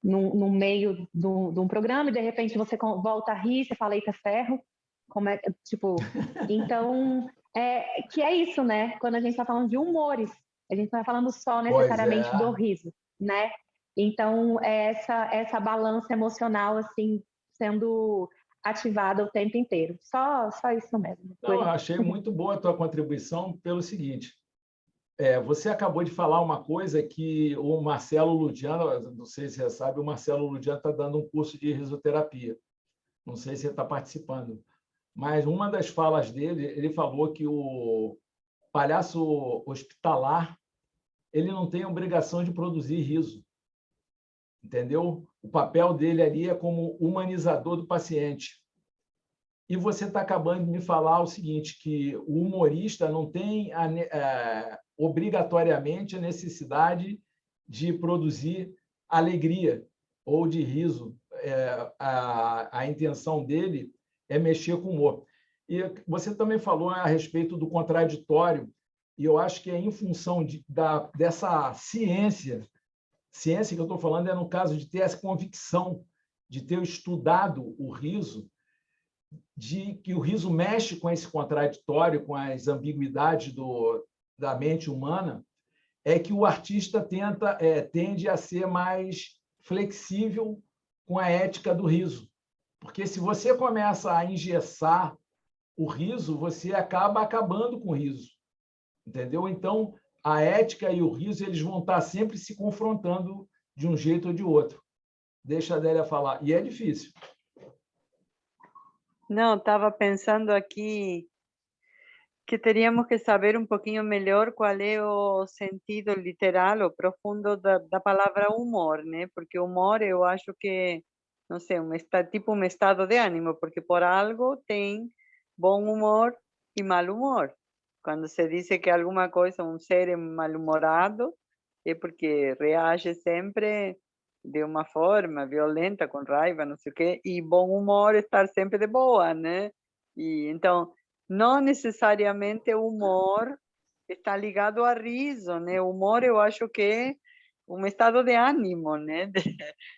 no meio de um programa e de repente você volta a rir, você fala, eita ferro, então, que é isso, né? Quando a gente está falando de humores, a gente não está falando só necessariamente do riso, né? Então, essa balança emocional, assim, sendo ativada o tempo inteiro. Só isso mesmo. Não, eu achei muito boa a tua contribuição pelo seguinte. Você acabou de falar uma coisa que o Marcelo Ludiano, não sei se você sabe, o Marcelo Ludiano está dando um curso de risoterapia. Não sei se você está participando. Mas uma das falas dele, ele falou que o palhaço hospitalar ele não tem obrigação de produzir riso. Entendeu? O papel dele ali é como humanizador do paciente. E você está acabando de me falar o seguinte, que o humorista não tem obrigatoriamente a necessidade de produzir alegria ou de riso. A intenção dele é mexer com o humor. E você também falou a respeito do contraditório, e eu acho que é em função dessa ciência que eu estou falando é no caso de ter essa convicção, de ter estudado o riso, de que o riso mexe com esse contraditório, com as ambiguidades da mente humana, é que o artista tende a ser mais flexível com a ética do riso. Porque se você começa a engessar o riso, você acaba acabando com o riso. Entendeu? Então, a ética e o riso eles vão estar sempre se confrontando de um jeito ou de outro. Deixa a Adélia falar. E é difícil. Não, estava pensando aqui que teríamos que saber um pouquinho melhor qual é o sentido literal ou profundo da palavra humor, né? Porque humor eu acho que, não sei, tipo um estado de ânimo, porque por algo tem bom humor e mau humor. Quando se diz que alguma coisa, um ser é mal-humorado, é porque reage sempre de uma forma violenta, com raiva, não sei o quê, e bom humor estar sempre de boa, né? E então, não necessariamente o humor está ligado a riso, né? O humor eu acho que é um estado de ânimo, né?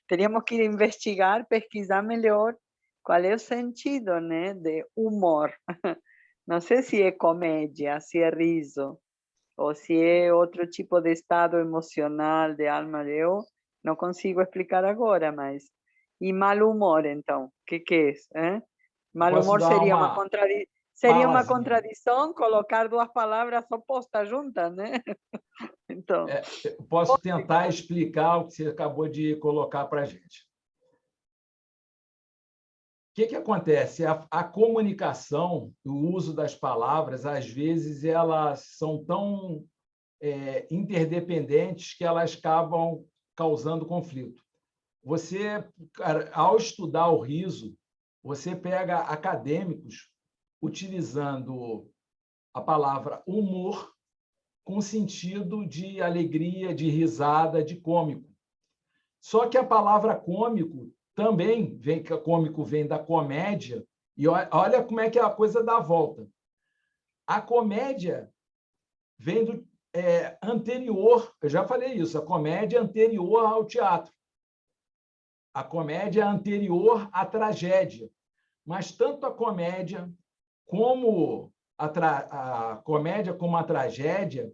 Teríamos que investigar, pesquisar melhor qual é o sentido, né, de humor. Não sei se é comédia, se é riso, ou se é outro tipo de estado emocional, de alma. Eu não consigo explicar agora, mas... E mau humor, então? O que é isso? Mau humor seria uma contradição, colocar duas palavras opostas juntas, né? Então... eu posso tentar explicar o que você acabou de colocar para a gente. O que acontece? A comunicação, o uso das palavras, às vezes, elas são tão interdependentes que elas acabam causando conflito. Você, ao estudar o riso, você pega acadêmicos utilizando a palavra humor com sentido de alegria, de risada, de cômico. Só que a palavra cômico também vem, cômico vem da comédia, e olha como é que a coisa dá a volta. A comédia vem do anterior, eu já falei isso, a comédia é anterior ao teatro. A comédia é anterior à tragédia. Mas tanto a comédia como a comédia como a tragédia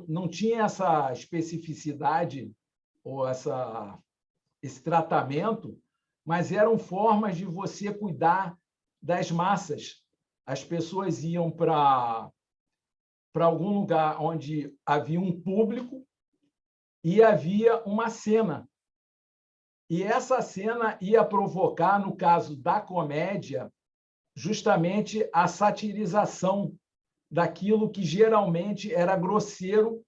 não tinha essa especificidade ou esse tratamento, mas eram formas de você cuidar das massas. As pessoas iam para algum lugar onde havia um público e havia uma cena. E essa cena ia provocar, no caso da comédia, justamente a satirização daquilo que geralmente era grosseiro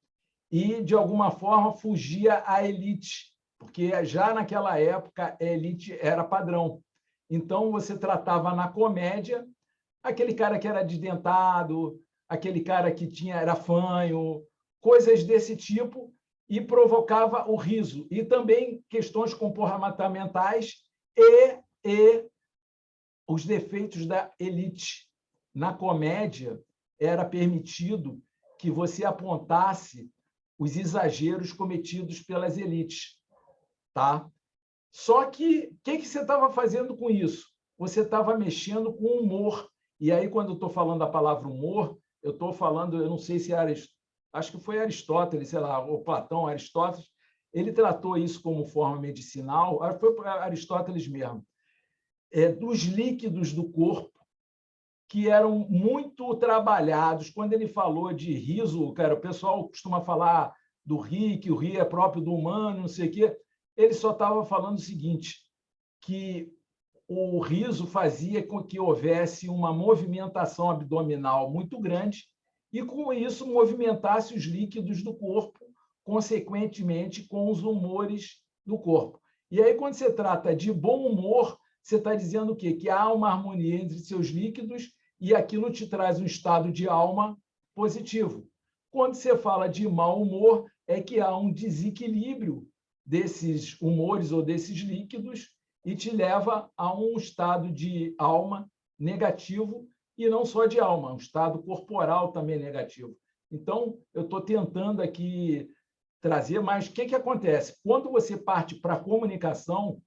e, de alguma forma, fugia à elite, porque já naquela época a elite era padrão. Então, você tratava na comédia aquele cara que era desdentado, aquele cara que era fanho, coisas desse tipo, e provocava o riso. E também questões comportamentais e os defeitos da elite. Na comédia, era permitido que você apontasse os exageros cometidos pelas elites. Tá? Só que o que você estava fazendo com isso? Você estava mexendo com o humor. E aí, quando eu estou falando a palavra humor, eu estou falando, eu não sei se acho que foi Aristóteles, sei lá, ou Platão, Aristóteles, ele tratou isso como forma medicinal, foi para Aristóteles mesmo, dos líquidos do corpo, que eram muito trabalhados. Quando ele falou de riso, cara, o pessoal costuma falar do rir, que o rir é próprio do humano, não sei o quê. Ele só estava falando o seguinte, que o riso fazia com que houvesse uma movimentação abdominal muito grande e, com isso, movimentasse os líquidos do corpo, consequentemente, com os humores do corpo. E aí, quando você trata de bom humor, você está dizendo o quê? Que há uma harmonia entre seus líquidos e aquilo te traz um estado de alma positivo. Quando você fala de mau humor, é que há um desequilíbrio desses humores ou desses líquidos e te leva a um estado de alma negativo, e não só de alma, um estado corporal também negativo. Então, eu estou tentando aqui trazer, mas o que acontece? Quando você parte para a comunicação,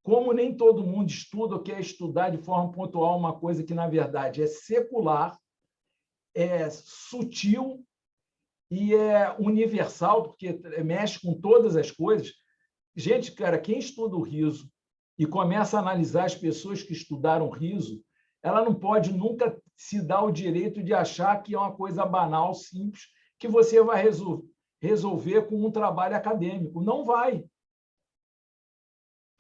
como nem todo mundo estuda ou quer estudar de forma pontual uma coisa que, na verdade, é secular, é sutil e é universal, porque mexe com todas as coisas. Gente, cara, quem estuda o riso e começa a analisar as pessoas que estudaram riso, ela não pode nunca se dar o direito de achar que é uma coisa banal, simples, que você vai resolver com um trabalho acadêmico. Não vai.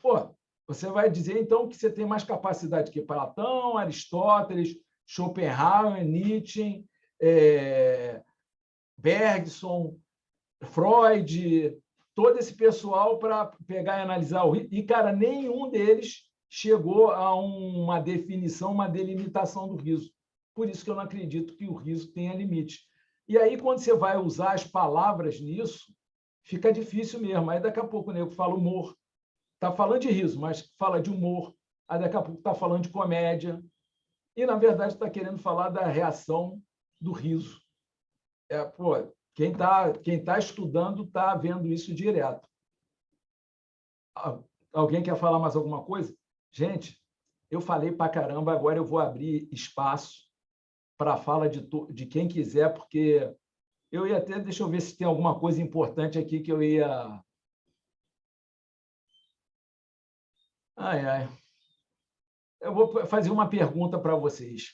Pô, você vai dizer, então, que você tem mais capacidade que Platão, Aristóteles, Schopenhauer, Nietzsche, Bergson, Freud, todo esse pessoal para pegar e analisar o riso. E, cara, nenhum deles chegou a uma definição, uma delimitação do riso. Por isso que eu não acredito que o riso tenha limite. E aí, quando você vai usar as palavras nisso, fica difícil mesmo. Aí, daqui a pouco, o nego fala humor. Está falando de riso, mas fala de humor. Aí, daqui a pouco, está falando de comédia. E, na verdade, está querendo falar da reação do riso. Quem tá estudando está vendo isso direto. Alguém quer falar mais alguma coisa? Gente, eu falei para caramba, agora eu vou abrir espaço para a fala de quem quiser, porque eu ia até... Deixa eu ver se tem alguma coisa importante aqui que eu ia... Eu vou fazer uma pergunta para vocês.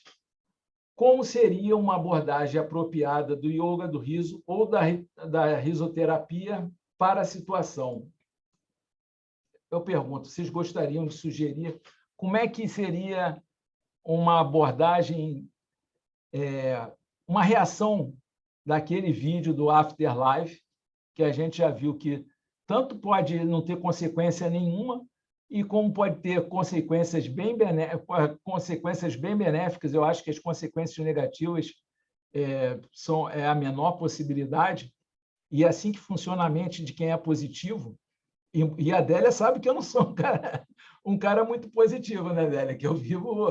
Como seria uma abordagem apropriada do yoga do riso ou da risoterapia para a situação? Eu pergunto, vocês gostariam de sugerir como é que seria uma abordagem, uma reação daquele vídeo do Afterlife, que a gente já viu que tanto pode não ter consequência nenhuma, e como pode ter consequências bem benéficas. Eu acho que as consequências negativas são a menor possibilidade, e assim que funciona a mente de quem é positivo, E a Adélia sabe que eu não sou um cara muito positivo, né, Adélia? Que eu vivo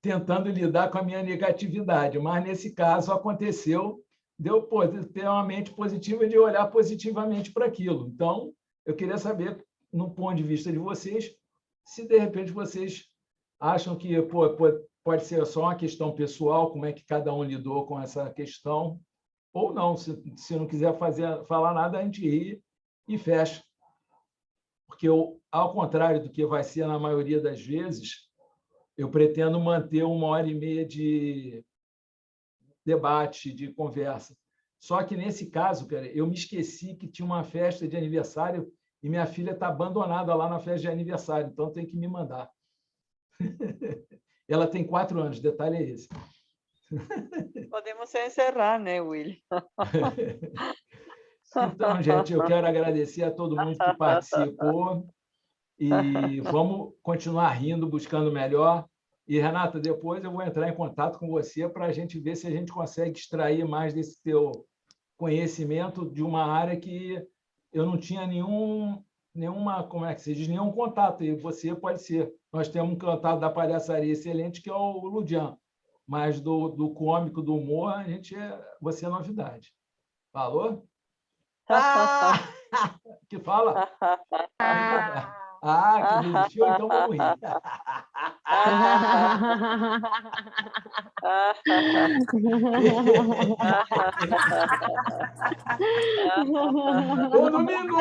tentando lidar com a minha negatividade. Mas, nesse caso, aconteceu de eu ter uma mente positiva, de olhar positivamente para aquilo. Então, eu queria saber, no ponto de vista de vocês, se, de repente, vocês acham que pode ser só uma questão pessoal, como é que cada um lidou com essa questão, ou não. Se não quiser falar nada, a gente ri e fecha. Porque, ao contrário do que vai ser na maioria das vezes, eu pretendo manter 1h30 de debate, de conversa. Só que, nesse caso, cara, eu me esqueci que tinha uma festa de aniversário e minha filha está abandonada lá na festa de aniversário, então tem que me mandar. Ela tem 4 anos, detalhe é esse. Podemos encerrar, né, Will? Então, gente, eu quero agradecer a todo mundo que participou e vamos continuar rindo, buscando melhor. E, Renata, depois eu vou entrar em contato com você para a gente ver se a gente consegue extrair mais desse teu conhecimento de uma área que eu não tinha nenhuma, como é que se diz, nenhum contato, e você pode ser. Nós temos um contato da palhaçaria excelente, que é o Ludian, mas do cômico, do humor, você é novidade. Falou? Ah! Que fala? Ah, que resistiu, então vamos rir. Bom domingo!